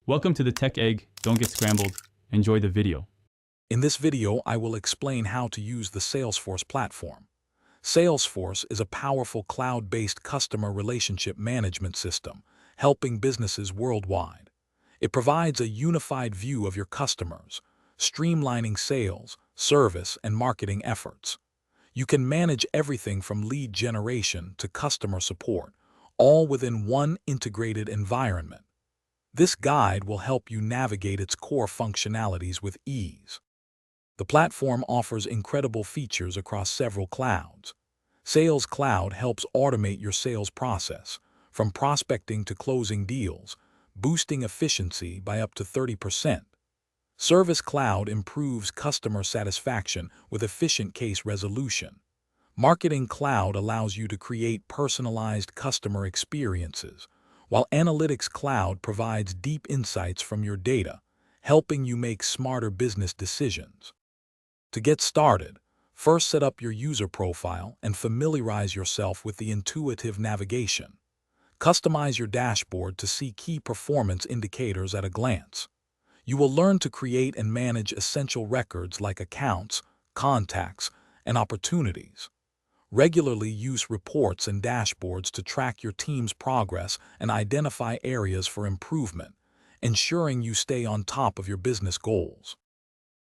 Welcome to the Tech Egg. Don't get scrambled. Enjoy the video. In this video, I will explain how to use the Salesforce platform. Salesforce is a powerful cloud-based customer relationship management system, helping businesses worldwide. It provides a unified view of your customers, streamlining sales, service, and marketing efforts. You can manage everything from lead generation to customer support, all within one integrated environment. This guide will help you navigate its core functionalities with ease. The platform offers incredible features across several clouds. Sales Cloud helps automate your sales process, from prospecting to closing deals, boosting efficiency by up to 30%. Service Cloud improves customer satisfaction with efficient case resolution. Marketing Cloud allows you to create personalized customer experiences, while Analytics Cloud provides deep insights from your data, helping you make smarter business decisions. To get started, first set up your user profile and familiarize yourself with the intuitive navigation. Customize your dashboard to see key performance indicators at a glance. You will learn to create and manage essential records like accounts, contacts, and opportunities. Regularly use reports and dashboards to track your team's progress and identify areas for improvement, ensuring you stay on top of your business goals.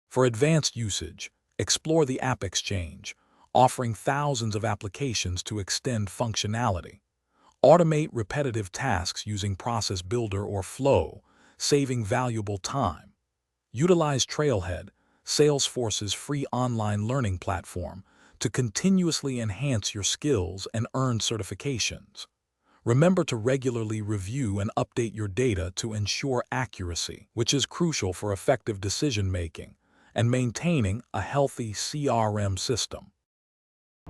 For advanced usage, explore the App Exchange, offering thousands of applications to extend functionality. Automate repetitive tasks using Process Builder or Flow, saving valuable time. Utilize Trailhead, Salesforce's free online learning platform, to continuously enhance your skills and earn certifications. Remember to regularly review and update your data to ensure accuracy, which is crucial for effective decision-making and maintaining a healthy CRM system.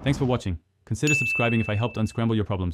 Thanks for watching. Consider subscribing if I helped unscramble your problems.